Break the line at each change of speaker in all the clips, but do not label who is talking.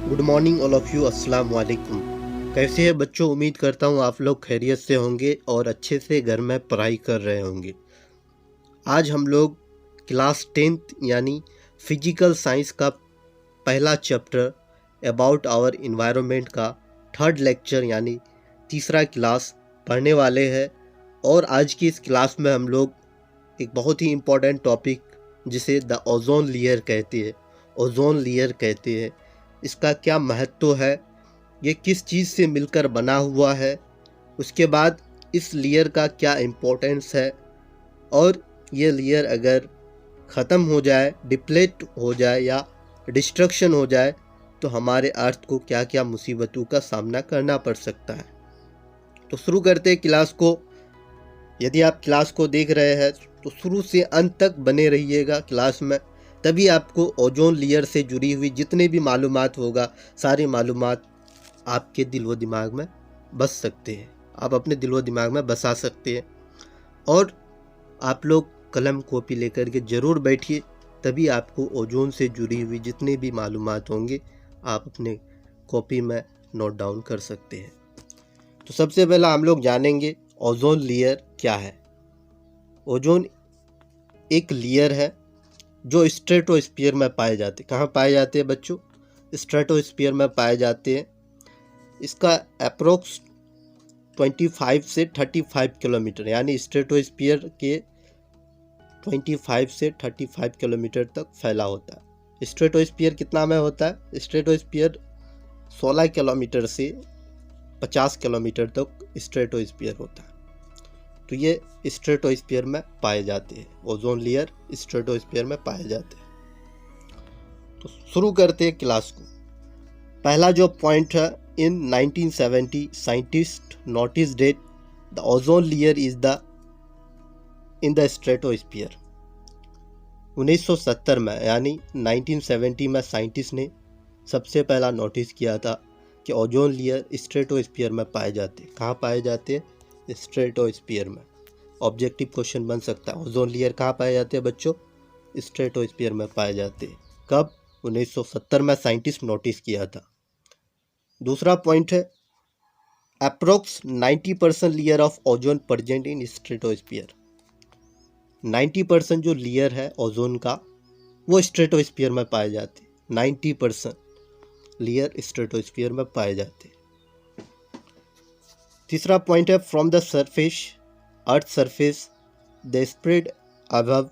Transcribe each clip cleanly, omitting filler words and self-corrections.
Good morning all of you, अस्सलाम वालेकुम। कैसे हैं बच्चों? उम्मीद करता हूँ आप लोग खैरियत से होंगे और अच्छे से घर में पढ़ाई कर रहे होंगे। आज हम लोग क्लास 10th यानी फिजिकल साइंस का पहला चैप्टर अबाउट आवर इन्वायरमेंट का थर्ड लेक्चर यानी तीसरा क्लास पढ़ने वाले हैं। और आज की इस क्लास में हम लोग एक बहुत ही इम्पोर्टेंट टॉपिक जिसे द ओजोन लेयर कहते हैं, इसका क्या महत्व है, ये किस चीज़ से मिलकर बना हुआ है, उसके बाद इस लेयर का क्या इम्पोर्टेंस है, और ये लेयर अगर ख़त्म हो जाए, डिप्लेट हो जाए या डिस्ट्रक्शन हो जाए तो हमारे अर्थ को क्या क्या मुसीबतों का सामना करना पड़ सकता है। तो शुरू करते हैं क्लास को। यदि आप क्लास को देख रहे हैं तो शुरू से अंत तक बने रहिएगा क्लास में, तभी आपको ओजोन लेयर से जुड़ी हुई जितने भी मालूमात होगा, सारी मालूमात आपके दिल व दिमाग में बस सकते हैं, आप अपने दिल व दिमाग में बसा सकते हैं। और आप लोग कलम कॉपी लेकर के ज़रूर बैठिए, तभी आपको ओजोन से जुड़ी हुई जितने भी मालूमात होंगे आप अपने कॉपी में नोट डाउन कर सकते हैं। तो सबसे पहला हम लोग जानेंगे ओजोन लेयर क्या है। ओजोन एक लेयर है जो स्ट्रेटोस्फीयर में पाए जाते हैं। कहाँ पाए जाते हैं बच्चों? स्ट्रेटोस्फीयर में पाए जाते हैं। इसका अप्रोक्स 25 से 35 किलोमीटर यानी स्ट्रेटोस्फीयर के 25 से 35 किलोमीटर तक फैला होता है। स्ट्रेटोस्फीयर कितना में होता है? स्ट्रेटोस्फीयर 16 किलोमीटर से 50 किलोमीटर तक स्ट्रेटोस्फीयर होता है। तो ये स्ट्रेटोस्फीयर में पाए जाते हैं, ओजोन लेयर स्ट्रेटोस्फीयर में पाए जाते हैं। तो शुरू करते हैं क्लास को। पहला जो पॉइंट है, in 1970 scientist notice that the ozone layer is the in the stratosphere. 1970 में यानी 1970 में साइंटिस्ट ने सबसे पहला नोटिस किया था कि ओजोन लेयर स्ट्रेटोस्फीयर में पाए जाते हैं। कहाँ पाए जाते हैं? स्ट्रेटोस्फीयर में। ऑब्जेक्टिव क्वेश्चन बन सकता है, ओजोन लेयर कहाँ पाए जाते हैं बच्चों? स्ट्रेटोस्फीयर में पाए जाते हैं। कब? 1970 में साइंटिस्ट नोटिस किया था। दूसरा पॉइंट है, approx 90% layer of ozone present in stratosphere. 90% जो लेयर है ओजोन का वो स्ट्रेटोस्फीयर में पाए जाते हैं। 90% लेयर स्ट्रेटोस्फीयर में पाए जाते हैं। तीसरा पॉइंट है, from the surface earth surface they spread above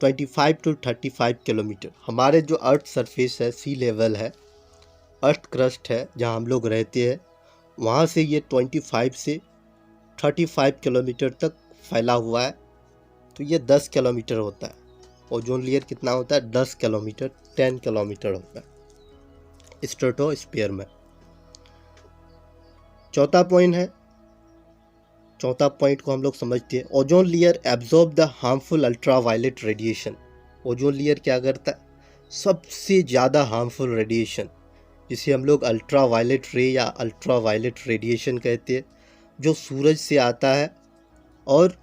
25 to 35 kilometre. हमारे जो अर्थ सरफेस है, सी लेवल है, अर्थ क्रस्ट है जहाँ हम लोग रहते हैं, वहाँ से ये 25 से 35 किलोमीटर तक फैला हुआ है। तो ये 10 किलोमीटर होता है। ओजोन लेयर कितना होता है? 10 किलोमीटर, 10 किलोमीटर होता है स्ट्रेटोस्फीयर में। चौथा पॉइंट को हम लोग समझते हैं, ozone layer absorb the harmful ultraviolet radiation. Ozone layer क्या करता है? सबसे ज़्यादा हार्मफुल रेडिएशन, जिसे हम लोग अल्ट्रावायलेट रे या अल्ट्रावायलेट रेडिएशन कहते हैं, जो सूरज से आता है और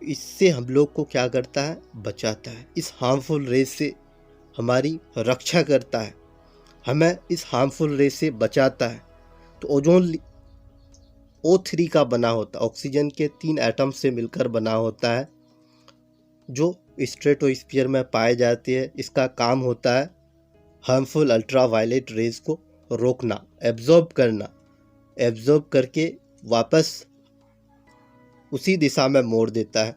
इससे हम लोग को क्या करता है? बचाता है। इस हार्मफुल रे से हमारी रक्षा करता है, हमें इस हार्मफुल रे से बचाता है। तो ओजोन O3 का बना होता है, ऑक्सीजन के 3 एटम से मिलकर बना होता है, जो स्ट्रेटोस्फीयर में पाए जाते हैं। इसका काम होता है हार्मफुल अल्ट्रावायलेट रेज को रोकना, एब्जॉर्ब करना, एब्जॉर्ब करके वापस उसी दिशा में मोड़ देता है।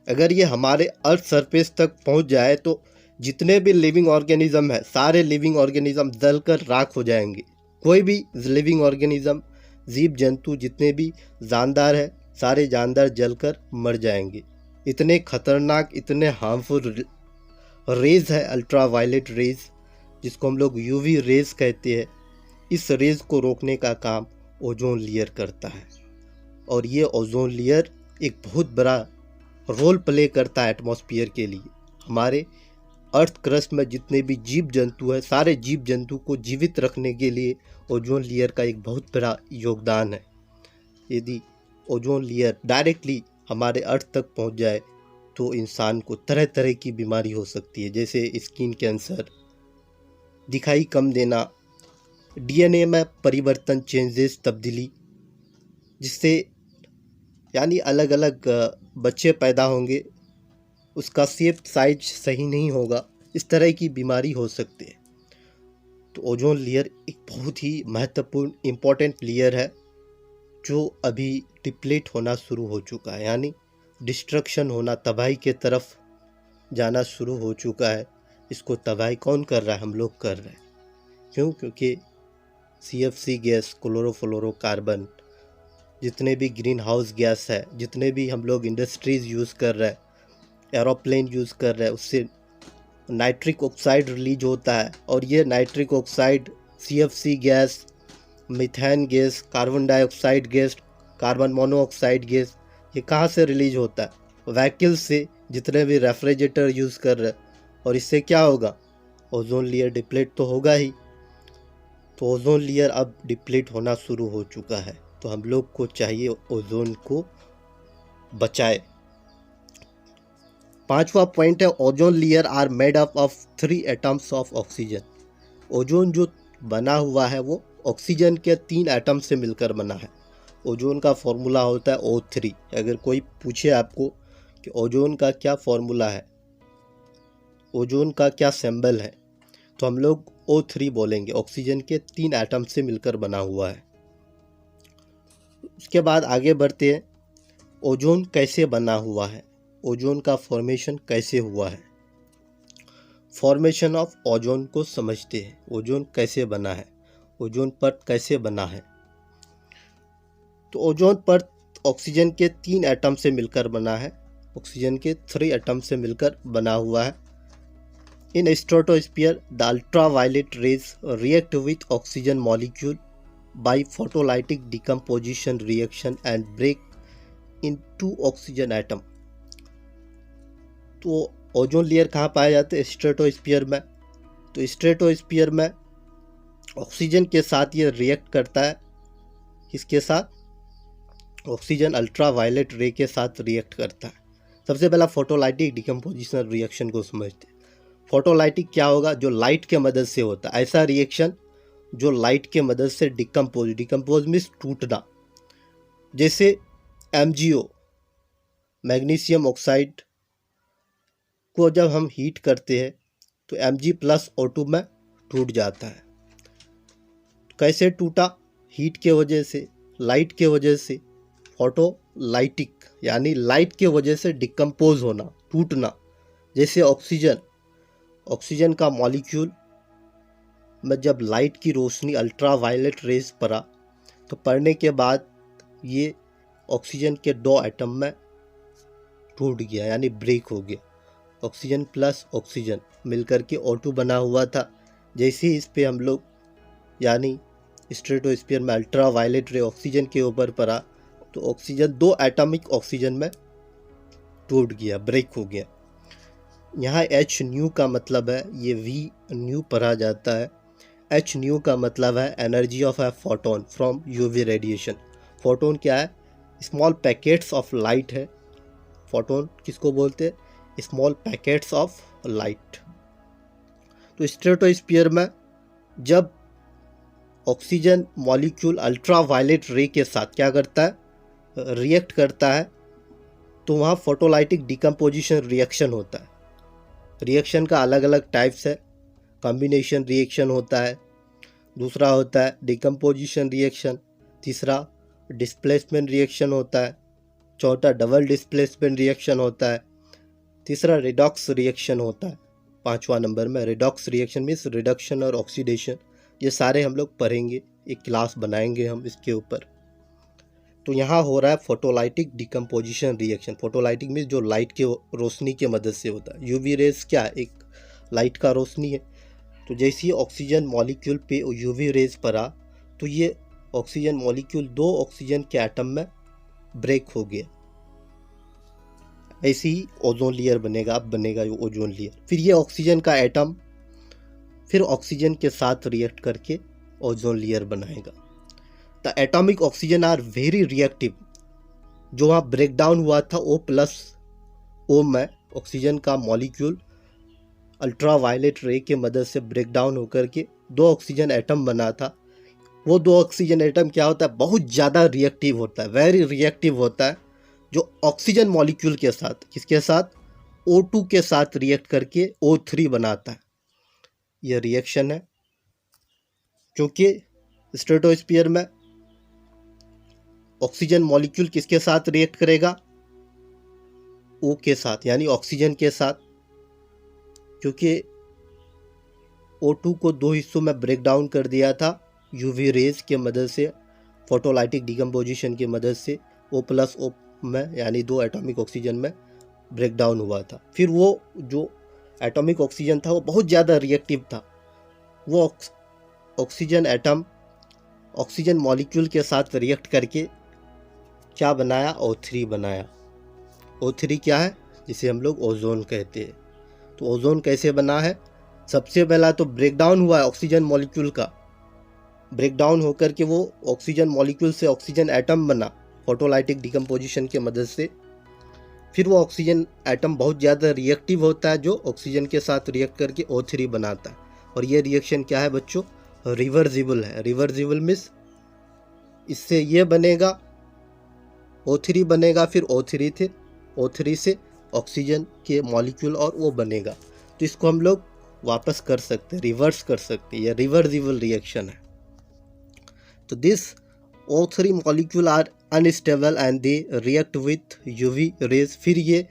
अगर ये हमारे अर्थ सरफेस तक पहुंच जाए तो जितने भी लिविंग ऑर्गेनिज्म है, सारे लिविंग ऑर्गेनिज्म जलकर राख हो जाएंगे। कोई भी लिविंग ऑर्गेनिज्म, जीव जंतु जितने भी जानदार है, सारे जानदार जलकर मर जाएंगे। इतने खतरनाक, इतने हार्मफुल रेज है अल्ट्रावायलेट रेज, जिसको हम लोग यूवी रेज कहते हैं। इस रेज को रोकने का काम ओजोन लेयर करता है। और ये ओजोन लेयर एक बहुत बड़ा रोल प्ले करता है एटमॉस्फेयर के लिए। हमारे अर्थ क्रस्ट में जितने भी जीव जंतु हैं, सारे जीव जंतु को जीवित रखने के लिए ओजोन लेयर का एक बहुत बड़ा योगदान है। यदि ओजोन लेयर डायरेक्टली हमारे अर्थ तक पहुंच जाए तो इंसान को तरह तरह की बीमारी हो सकती है, जैसे स्किन कैंसर, दिखाई कम देना, डीएनए में परिवर्तन, चेंजेस, तब्दीली, जिससे यानी अलग अलग बच्चे पैदा होंगे, उसका शेप साइज सही नहीं होगा, इस तरह की बीमारी हो सकती है। तो ओजोन लेयर एक बहुत ही महत्वपूर्ण इम्पोर्टेंट लेयर है जो अभी डिप्लीट होना शुरू हो चुका है, यानी डिस्ट्रक्शन होना, तबाही के तरफ जाना शुरू हो चुका है। इसको तबाही कौन कर रहा है? हम लोग कर रहे हैं। क्यों? क्योंकि CFC गैस, क्लोरोफ्लोरोकार्बन, जितने भी ग्रीन हाउस गैस है, जितने भी हम लोग इंडस्ट्रीज़ यूज़ कर रहे हैं, एरोप्लेन यूज़ कर रहे हैं, उससे नाइट्रिक ऑक्साइड रिलीज होता है। और ये nitric oxide, CFC gas, methane gas, carbon dioxide gas, carbon monoxide gas, ये कहाँ से रिलीज होता है? व्हीकल से, जितने भी रेफ्रिजरेटर यूज़ कर रहे हैं। और इससे क्या होगा? ओजोन लेयर डिप्लीट तो होगा ही। तो ओजोन लेयर अब डिप्लीट होना शुरू हो चुका है, तो हम लोग को चाहिए ओजोन को बचाए। 5वां पॉइंट है, ozone layer are made up of 3 atoms of oxygen. Ozone जो बना हुआ है वो ऑक्सीजन के 3 एटम से मिलकर बना है। ओजोन का फॉर्मूला होता है O3। अगर कोई पूछे आपको कि ओजोन का क्या फॉर्मूला है, ओजोन का क्या सिंबल है, तो हम लोग O3 बोलेंगे। ऑक्सीजन के 3 एटम से मिलकर बना हुआ है। उसके बाद आगे बढ़ते हैं, ओजोन कैसे बना हुआ है, ओजोन का फॉर्मेशन कैसे हुआ है। फॉर्मेशन ऑफ ओजोन को समझते हैं। ओजोन कैसे बना है, ओजोन परत कैसे बना है। तो ओजोन परत ऑक्सीजन के 3 एटम से मिलकर बना है, ऑक्सीजन के 3 एटम से मिलकर बना हुआ है। In stratosphere the ultraviolet rays react with oxygen molecule by photolytic decomposition reaction and break in 2 oxygen atom. तो ओजोन लेयर कहाँ पाए जाते हैं? स्ट्रेटोस्फीयर में। तो स्ट्रेटोस्फीयर में ऑक्सीजन के साथ ये रिएक्ट करता है। किसके साथ? ऑक्सीजन अल्ट्रावायलेट रे के साथ रिएक्ट करता है। सबसे पहला फोटोलाइटिक डिकम्पोजिशन रिएक्शन को समझते हैं। फोटोलाइटिक क्या होगा? जो लाइट के मदद से होता है, ऐसा रिएक्शन जो लाइट के मदद से डिकम्पोज मीन्स टूटना। जैसे MgO, मैग्नीशियम ऑक्साइड को जब हम हीट करते हैं तो Mg+O2 में टूट जाता है। कैसे टूटा? हीट के वजह से, लाइट के वजह से। फोटोलाइटिक यानी लाइट के वजह से डिकम्पोज होना, टूटना। जैसे ऑक्सीजन का मॉलिक्यूल में जब लाइट की रोशनी, अल्ट्रावायलेट रेज पड़ा, तो पड़ने के बाद ये ऑक्सीजन के 2 एटम में टूट गया, यानी ब्रेक हो गया। ऑक्सीजन प्लस ऑक्सीजन मिलकर के O2 बना हुआ था। जैसे ही इस पे हम लोग यानी स्ट्रेटोस्फीयर में अल्ट्रावायलेट रे ऑक्सीजन के ऊपर पड़ा, तो ऑक्सीजन 2 एटॉमिक ऑक्सीजन में टूट गया, ब्रेक हो गया। यहाँ H न्यू का मतलब है, ये V न्यू पढ़ा जाता है। H न्यू का मतलब है energy of a photon from UV radiation. Photon क्या है? स्मॉल पैकेट्स ऑफ लाइट है। फोटोन किसको बोलते हैं? Small packets of light. तो स्ट्रेटोस्फीयर में जब ऑक्सीजन मॉलिक्यूल अल्ट्रावायलेट रे के साथ क्या करता है? रिएक्ट करता है, तो वहाँ फोटोलाइटिक डिकम्पोजिशन रिएक्शन होता है। रिएक्शन का अलग अलग टाइप्स है। कॉम्बिनेशन रिएक्शन होता है, दूसरा होता है डिकम्पोजिशन रिएक्शन, तीसरा डिस्प्लेसमेंट रिएक्शन होता है, चौथा डबल डिस्प्लेसमेंट रिएक्शन होता है, तीसरा रिडॉक्स रिएक्शन होता है, 5वां नंबर में रिडॉक्स रिएक्शन मीन्स रिडक्शन और ऑक्सीडेशन। ये सारे हम लोग पढ़ेंगे, एक क्लास बनाएंगे हम इसके ऊपर। तो यहाँ हो रहा है photolytic decomposition reaction. Photolytic means जो लाइट के रोशनी के मदद से होता है। UV रेज क्या है? एक लाइट का रोशनी है। तो जैसे ही ऑक्सीजन मॉलिक्यूल पे UV रेज पड़ा, तो ये ऑक्सीजन मॉलिक्यूल 2 ऑक्सीजन के एटम में ब्रेक हो गया। ऐसे ही ओजोन लेयर बनेगा, अब बनेगा ये ओजोन लेयर। फिर ये ऑक्सीजन का एटम फिर ऑक्सीजन के साथ रिएक्ट करके ओजोन लेयर बनाएगा। The atomic oxygen are very reactive. जो वहाँ ब्रेक डाउन हुआ था O+O में, ऑक्सीजन का मॉलिक्यूल अल्ट्रावायलेट रे के मदद से ब्रेक डाउन होकर के 2 ऑक्सीजन एटम बना था, वो दो ऑक्सीजन एटम क्या होता है, बहुत ज़्यादा रिएक्टिव होता है, वेरी रिएक्टिव होता है, जो ऑक्सीजन मॉलिक्यूल के साथ, किसके साथ, O2 के साथ रिएक्ट करके O3 बनाता है। यह रिएक्शन है, क्योंकि स्ट्रेटोस्फीयर में ऑक्सीजन मॉलिक्यूल किसके साथ रिएक्ट करेगा, O के साथ, यानी ऑक्सीजन के साथ, क्योंकि O2 को दो हिस्सों में ब्रेक डाउन कर दिया था यूवी रेज के मदद से, फोटोलाइटिक डिकम्पोजिशन की मदद से O+O में, यानी दो एटॉमिक ऑक्सीजन में ब्रेक डाउन हुआ था। फिर वो जो एटॉमिक ऑक्सीजन था वो बहुत ज़्यादा रिएक्टिव था, वो ऑक्सीजन एटम ऑक्सीजन मॉलिक्यूल के साथ रिएक्ट करके क्या बनाया, O3 बनाया। O3 क्या है, जिसे हम लोग ओजोन कहते हैं। तो ओजोन कैसे बना है, सबसे पहला तो ब्रेकडाउन हुआ है ऑक्सीजन मॉलिक्यूल का, ब्रेकडाउन होकर के वो ऑक्सीजन मॉलिक्यूल से ऑक्सीजन एटम बना फोटोलाइटिक डिकम्पोजिशन के मदद से। फिर वो ऑक्सीजन एटम बहुत ज़्यादा रिएक्टिव होता है, जो ऑक्सीजन के साथ रिएक्ट करके O3 बनाता है। और ये रिएक्शन क्या है बच्चों, रिवर्सिबल है। रिवर्सिबल मीन्स इससे ये बनेगा O3 बनेगा, फिर O3 से ऑक्सीजन के मॉलिक्यूल और वो बनेगा, तो इसको हम लोग वापस कर सकते हैं, रिवर्स कर सकते हैं, ये रिवर्सिबल रिएक्शन है। तो this O3 molecule are unstable and they react with UV rays. फिर ये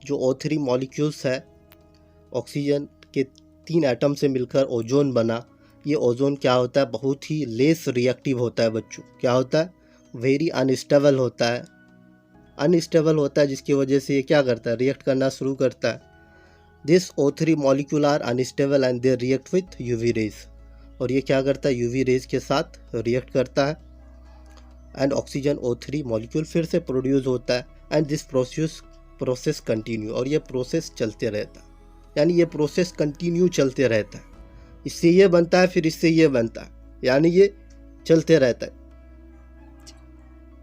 जो O3 मॉलिक्यूल्स है, ऑक्सीजन के 3 एटम से मिलकर ओजोन बना। ये ओजोन क्या होता है, बहुत ही लेस रिएक्टिव होता है बच्चों, क्या होता है, वेरी अनस्टेबल होता है, अनस्टेबल होता है, जिसकी वजह से ये क्या करता है, रिएक्ट करना शुरू करता है। This O3 molecule are unstable and they react with UV rays. और ये क्या करता है, यूवी रेज के साथ रिएक्ट करता है, एंड ऑक्सीजन O3 मॉलिक्यूल फिर से प्रोड्यूस होता है, एंड दिस प्रोसेस कंटिन्यू। और ये प्रोसेस चलते रहता है, यानी ये प्रोसेस कंटिन्यू चलते रहता है। इससे ये बनता है, फिर इससे ये बनता है, यानी ये चलते रहता है।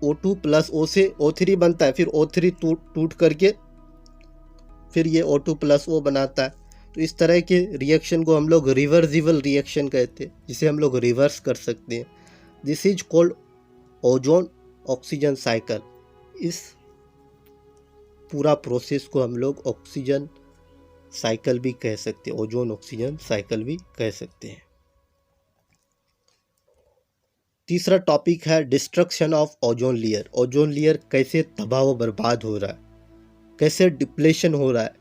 O2 + O से O3 बनता है, फिर O3 टूट करके फिर ये O2 + O बनाता है। तो इस तरह के रिएक्शन को हम लोग रिवर्सिबल रिएक्शन कहते हैं, जिसे हम लोग रिवर्स कर सकते हैं। This is called ozone oxygen cycle. इस पूरा प्रोसेस को हम लोग ऑक्सीजन साइकिल भी कह सकते हैं, ओजोन ऑक्सीजन साइकिल भी कह सकते हैं। तीसरा टॉपिक है destruction of ozone layer. Ozone layer कैसे तबाह व बर्बाद हो रहा है, कैसे डिप्लेशन हो रहा है।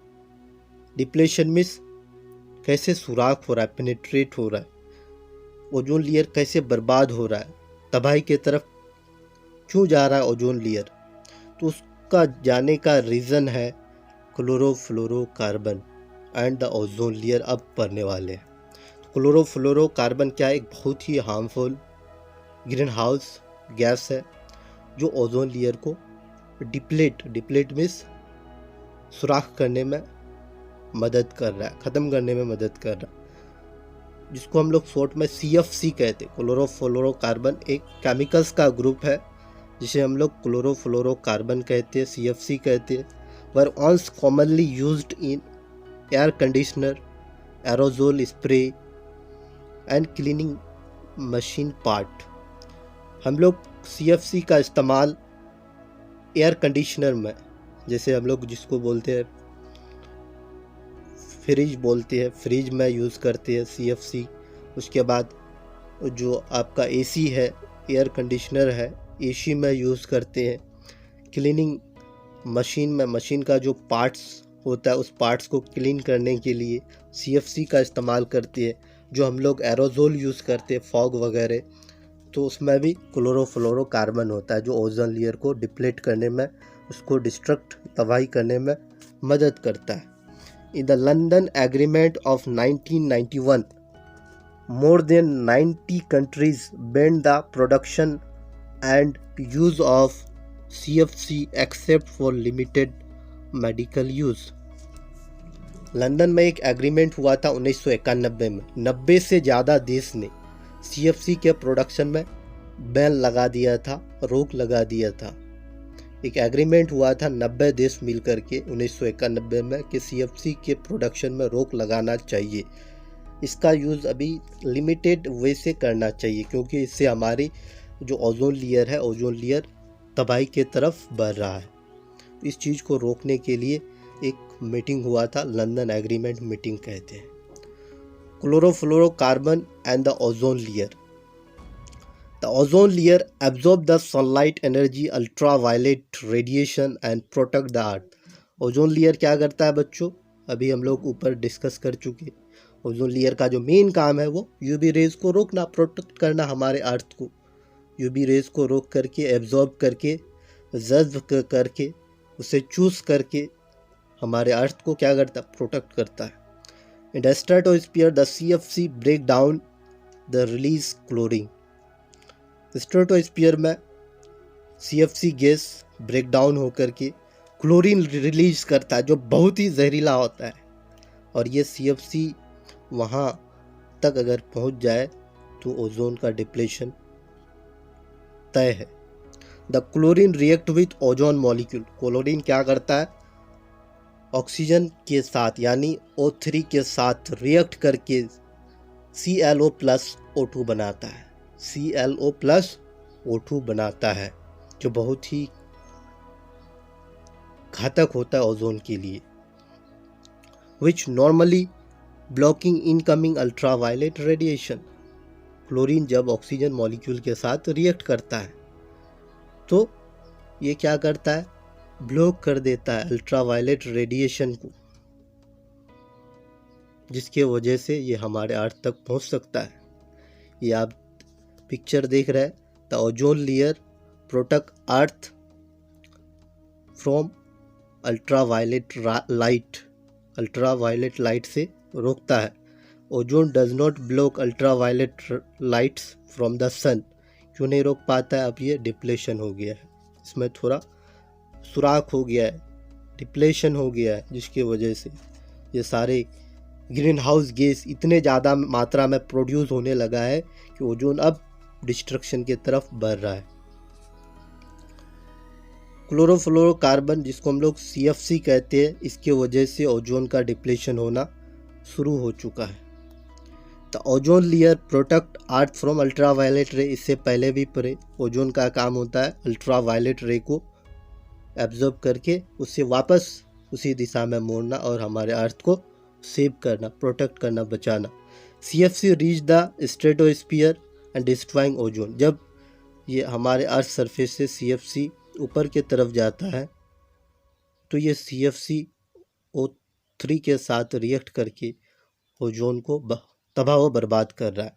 डिप्लेशन मीन्स कैसे सुराख हो रहा है, पेनिट्रेट हो रहा है। ओजोन लेयर कैसे बर्बाद हो रहा है, तबाही की तरफ क्यों जा रहा है ओजोन लेयर, तो उसका जाने का रीज़न है chlorofluorocarbon and the ozone layer. अब पढ़ने वाले हैं। क्लोरोफ्लोरोकार्बन क्या है, एक बहुत ही हार्मफुल ग्रीन हाउस गैस है, जो ओजोन लेयर को डिप्लेट मीन्स सुराख करने में मदद कर रहा है, ख़त्म करने में मदद कर रहा है, जिसको हम लोग शॉर्ट में CFC कहते हैं। क्लोरोफ्लोरोकार्बन एक केमिकल्स का ग्रुप है, जिसे हम लोग क्लोरोफ्लोरोकार्बन कहते हैं, CFC कहते हैं। Were once commonly used in air conditioner, aerosol spray and cleaning machine part. हम लोग CFC का इस्तेमाल एयर कंडीशनर में, जैसे हम लोग जिसको बोलते हैं फ्रिज में यूज़ करते हैं CFC। उसके बाद जो आपका AC है, एयर कंडीशनर है, AC में यूज़ करते हैं। क्लीनिंग मशीन में, मशीन का जो पार्ट्स होता है उस पार्ट्स को क्लीन करने के लिए CFC का इस्तेमाल करते हैं। जो हम लोग एरोजोल यूज़ करते हैं, फॉग वगैरह, तो उसमें भी क्लोरोफ्लोरोकार्बन होता है, जो ओजोन लेयर को डिप्लेट करने में, उसको डिस्ट्रक्ट तबाही करने में मदद करता है। In the London Agreement of 1991, more than 90 countries banned the production and use of CFC except for limited medical use. London में एक एग्रीमेंट हुआ था 1991 में। 90 से ज़्यादा देश ने CFC के प्रोडक्शन में बैन लगा दिया था, रोक लगा दिया था। एक एग्रीमेंट हुआ था 90 देश मिलकर के 1991 में कि CFC के प्रोडक्शन में रोक लगाना चाहिए। इसका यूज़ अभी लिमिटेड वे से करना चाहिए, क्योंकि इससे हमारी जो ओजोन लेयर है, ओजोन लेयर तबाही के तरफ बढ़ रहा है। इस चीज़ को रोकने के लिए एक मीटिंग हुआ था, लंदन एग्रीमेंट मीटिंग कहते हैं। Chlorofluorocarbon and the ozone layer. The ozone layer absorbs the sunlight energy, ultraviolet radiation and protect the earth. Ozone layer क्या करता है बच्चों, अभी हम लोग ऊपर डिस्कस कर चुके। ओजोन लेयर का जो मेन काम है वो यूवी रेज को रोकना, प्रोटेक्ट करना हमारे अर्थ को। यूवी रेज को रोक करके, एब्जॉर्ब करके, जज्ब करके, उसे चूस करके हमारे अर्थ को क्या करता है, प्रोटेक्ट करता है। In the stratosphere the CFC break down the release chlorine. Stratosphere में CFC गैस ब्रेक डाउन होकर के क्लोरीन रिलीज करता है, जो बहुत ही जहरीला होता है। और ये CFC वहाँ तक अगर पहुँच जाए तो ओजोन का डिप्लेशन तय है। The chlorine react with ozone molecule. Chlorine क्या करता है, ऑक्सीजन के साथ यानी O3 के साथ रिएक्ट करके ClO+O2 बनाता है। ClO+O2 बनाता है, जो बहुत ही घातक होता है ओजोन के लिए। विच normally blocking incoming ultraviolet radiation. Chlorine जब ऑक्सीजन मॉलिक्यूल के साथ रिएक्ट करता है तो ये क्या करता है, ब्लॉक कर देता है अल्ट्रावायलेट रेडिएशन को, जिसके वजह से ये हमारे अर्थ तक पहुंच सकता है। ये आप पिक्चर देख रहे हैं, the ozone layer protect earth from ultraviolet light. Ultraviolet light से रोकता है। Ozone does not block ultraviolet lights from the sun. क्यों नहीं रोक पाता है, अब ये डिप्लेशन हो गया है, इसमें थोड़ा सुराख हो गया है, डिप्लेशन हो गया है, जिसकी वजह से ये सारे ग्रीन हाउस गैस इतने ज़्यादा मात्रा में प्रोड्यूस होने लगा है कि ओजोन अब डिस्ट्रक्शन की तरफ बढ़ रहा है। क्लोरोफ्लोरोकार्बन, जिसको हम लोग CFC कहते हैं, इसके वजह से ओजोन का डिप्लेशन होना शुरू हो चुका है। The ozone layer protect earth from ultraviolet रे। इससे पहले भी पढ़े, ओजोन का काम होता है अल्ट्रावायलेट रे को एब्जॉर्ब करके उससे वापस उसी दिशा में मोड़ना और हमारे अर्थ को सेव करना, प्रोटेक्ट करना, बचाना। CFC reach the stratosphere and destroying ozone. जब ये हमारे अर्थ सरफेस से CFC ऊपर की तरफ जाता है तो ये CFC O3 के साथ रिएक्ट करके ओजोन को तबाह व बर्बाद कर रहा है।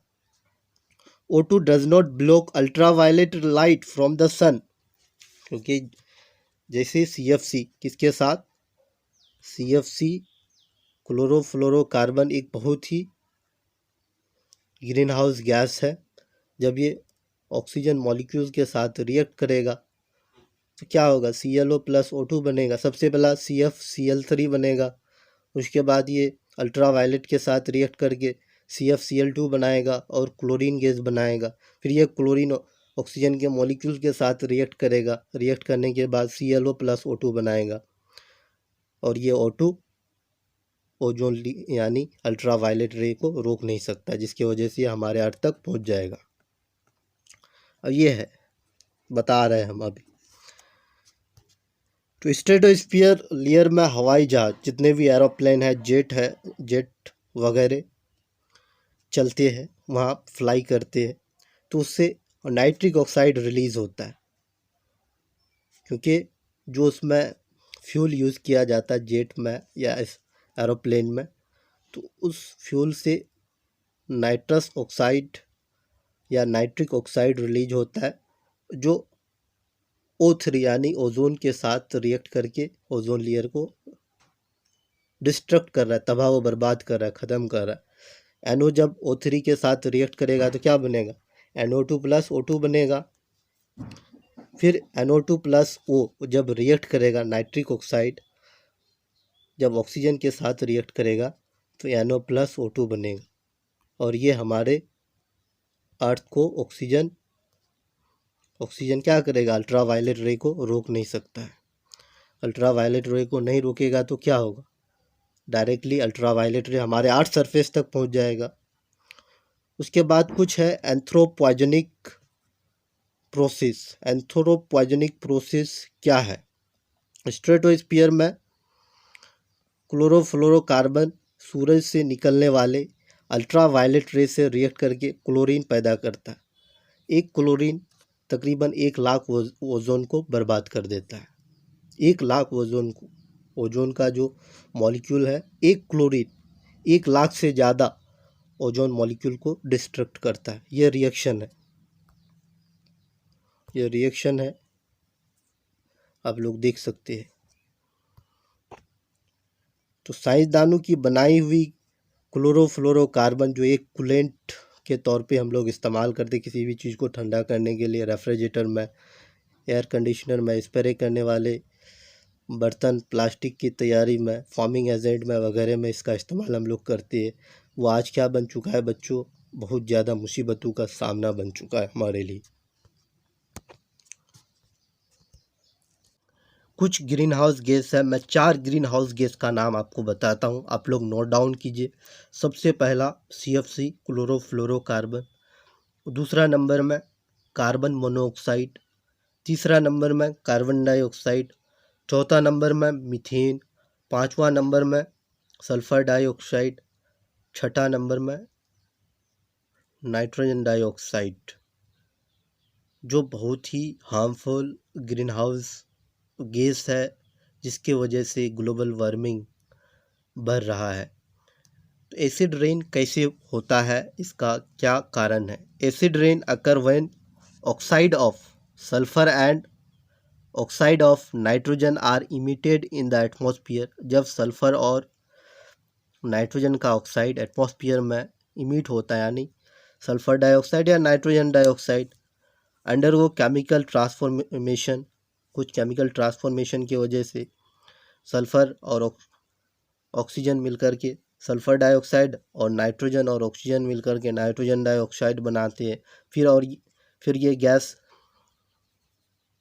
O2 does not block ultraviolet light from the sun, क्योंकि जैसे CFC किसके साथ, CFC क्लोरोफ्लोरोकार्बन एक बहुत ही ग्रीन हाउस गैस है। जब ये ऑक्सीजन मॉलिक्यूल्स के साथ रिएक्ट करेगा तो क्या होगा, ClO+O2 बनेगा। सबसे पहला CFCl3 बनेगा, उसके बाद ये अल्ट्रावायलेट के साथ रिएक्ट करके CFCl2 बनाएगा और क्लोरीन गैस बनाएगा। फिर ये क्लोरीन ऑक्सीजन के मॉलिक्यूल्स के साथ रिएक्ट करेगा, रिएक्ट करने के बाद ClO+O2 बनाएगा और ये O2 ओजोन यानी अल्ट्रावायलेट रे को रोक नहीं सकता, जिसकी वजह से हमारे अर्थ तक पहुंच जाएगा। अब ये है, बता रहे हैं हम अभी। तो स्ट्रेटोस्फीयर लेयर में हवाई जहाज, जितने भी एरोप्लेन है, जेट वगैरह चलते हैं, वहाँ फ्लाई करते हैं, तो उससे नाइट्रिक ऑक्साइड रिलीज़ होता है, क्योंकि जो उसमें फ्यूल यूज़ किया जाता है जेट में या इस एरोप्लेन में, तो उस फ्यूल से नाइट्रस ऑक्साइड या नाइट्रिक ऑक्साइड रिलीज होता है, जो O3 यानी ओजोन के साथ रिएक्ट करके ओजोन लेयर को डिस्ट्रक्ट कर रहा है, तबाह व बर्बाद कर रहा है, ख़त्म कर रहा है। NO जब O3 के साथ रिएक्ट करेगा तो क्या बनेगा, NO2+O2 बनेगा। फिर NO2+O जब रिएक्ट करेगा, नाइट्रिक ऑक्साइड जब ऑक्सीजन के साथ रिएक्ट करेगा तो NO+O2 बनेगा और ये हमारे अर्थ को ऑक्सीजन क्या करेगा, अल्ट्रावायलेट रे को रोक नहीं सकता है। अल्ट्रावायलेट रे को नहीं रोकेगा तो क्या होगा, डायरेक्टली अल्ट्रावायलेट रे हमारे अर्थ सरफेस तक पहुंच जाएगा। उसके बाद कुछ है एंथ्रोपॉइजनिक प्रोसेस। एंथ्रोपॉइजनिक प्रोसेस क्या है? स्ट्रेटोस्फीयर में क्लोरोफ्लोरोकार्बन सूरज से निकलने वाले अल्ट्रावायलेट रे से रिएक्ट करके क्लोरीन पैदा करता है। एक क्लोरीन तकरीबन 1 लाख ओजोन को बर्बाद कर देता है। 1 लाख ओजोन को, ओजोन का जो मॉलिक्यूल है, एक क्लोरीन 1 लाख से ज़्यादा ओजोन मॉलिक्यूल को डिस्ट्रक्ट करता है। ये रिएक्शन है, ये रिएक्शन है, आप लोग देख सकते हैं। तो साइंसदानों की बनाई हुई क्लोरोफ्लोरोकार्बन जो एक कूलेंट के तौर पे हम लोग इस्तेमाल करते किसी भी चीज़ को ठंडा करने के लिए, रेफ्रिजरेटर में, एयर कंडीशनर में, स्प्रे करने वाले बर्तन, प्लास्टिक की तैयारी में, फार्मिंग एजेंट में वगैरह में इसका इस्तेमाल हम लोग करते हैं। वो आज क्या बन चुका है बच्चों? बहुत ज़्यादा मुसीबतों का सामना बन चुका है हमारे लिए। कुछ ग्रीन हाउस गैस है। मैं 4 ग्रीन हाउस गैस का नाम आपको बताता हूँ, आप लोग नोट डाउन कीजिए। सबसे पहला CFC क्लोरोफ्लोरोकार्बन, दूसरा नंबर में कार्बन मोनोऑक्साइड, तीसरा नंबर में कार्बन डाइऑक्साइड, चौथा नंबर में मीथेन, पांचवा नंबर में सल्फर डाइऑक्साइड, छठा नंबर में नाइट्रोजन डाइऑक्साइड, जो बहुत ही हार्मफुल ग्रीन हाउस गैस है जिसके वजह से ग्लोबल वार्मिंग बढ़ रहा है। तो एसिड रेन कैसे होता है, इसका क्या कारण है? Acid rain occur when oxide of sulphur and oxide of nitrogen are emitted in the atmosphere. जब सल्फर और नाइट्रोजन का ऑक्साइड एटमॉस्फेयर में इमिट होता है, यानी सल्फर डाइऑक्साइड या nitrogen dioxide undergo chemical transformation, कुछ केमिकल ट्रांसफॉर्मेशन की वजह से सल्फर और ऑक्सीजन मिलकर के सल्फर डाइऑक्साइड और नाइट्रोजन और ऑक्सीजन मिलकर के नाइट्रोजन डाइऑक्साइड बनाते हैं। फिर ये गैस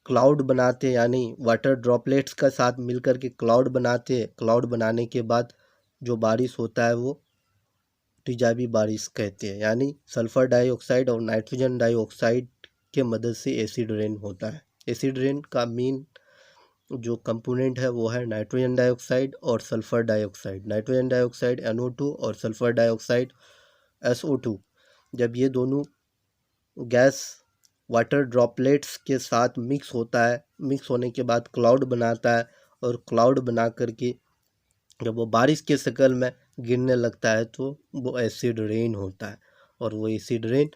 क्लाउड बनाते हैं, यानी वाटर ड्रॉपलेट्स का साथ मिलकर के क्लाउड बनाते हैं। क्लाउड बनाने के बाद जो बारिश होता है वो तेजाबी बारिश कहते हैं, यानी सल्फर डाइऑक्साइड और नाइट्रोजन डाइऑक्साइड के मदद से एसिड रेन होता है। एसिड रेन का मेन जो कंपोनेंट है वो है नाइट्रोजन डाइऑक्साइड और sulphur dioxide. Nitrogen dioxide NO2 और सल्फर डाइऑक्साइड SO2। जब ये दोनों गैस वाटर ड्रॉपलेट्स के साथ मिक्स होता है, मिक्स होने के बाद क्लाउड बनाता है, और क्लाउड बना करके जब वो बारिश के शक्ल में गिरने लगता है तो वो एसिड रेन होता है। और वो एसिड रेन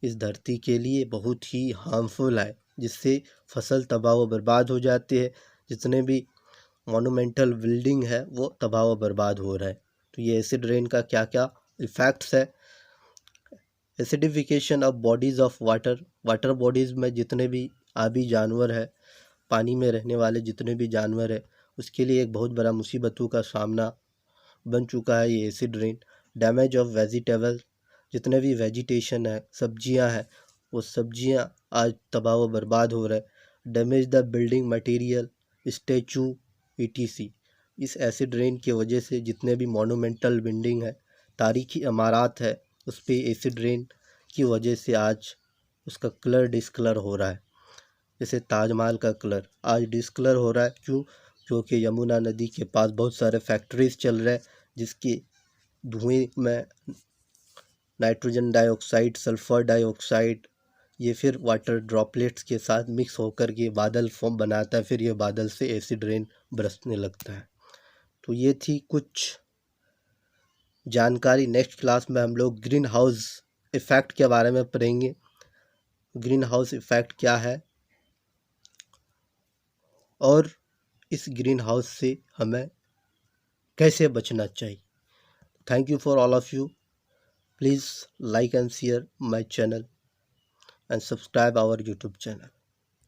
इस धरती के लिए बहुत ही हार्मफुल है, जिससे फसल तबाह व बर्बाद हो जाती है। जितने भी मोनूमेंटल बिल्डिंग है वो तबाह व बर्बाद हो रहा है। तो ये एसिड रेन का क्या क्या इफ़ेक्ट्स है? Acidification of bodies of water. Water bodies में जितने भी आबी जानवर है, पानी में रहने वाले जितने भी जानवर है, उसके लिए एक बहुत बड़ा मुसीबतों का सामना बन चुका है ये acid rain. Damage of vegetable, जितने भी वेजिटेशन है, सब्जियां हैं, वो सब्जियां आज तबाह व बर्बाद हो रहे। Damage the building material, statue ETC। इस एसिड रेन की वजह से जितने भी मोनूमेंटल बिल्डिंग है, तारीखी इमारत है, उस पर एसिड रेन की वजह से आज उसका कलर डिस्कलर हो रहा है। जैसे ताजमहल का कलर आज डिस्कलर हो रहा है, क्यों? क्योंकि यमुना नदी के पास बहुत सारे फैक्ट्रीज चल रहे हैं, जिसके धुएं में नाइट्रोजन डाइऑक्साइड, सल्फर डाइऑक्साइड, ये फिर वाटर ड्रॉपलेट्स के साथ मिक्स होकर के बादल फॉर्म बनाता है, फिर ये बादल से एसिड रेन बरसने लगता है। तो ये थी कुछ जानकारी। नेक्स्ट क्लास में हम लोग ग्रीन हाउस इफ़ेक्ट के बारे में पढ़ेंगे। ग्रीन हाउस इफ़ेक्ट क्या है और इस ग्रीन हाउस से हमें कैसे बचना चाहिए। Thank you for all of you. Please like and share my channel and subscribe our YouTube channel.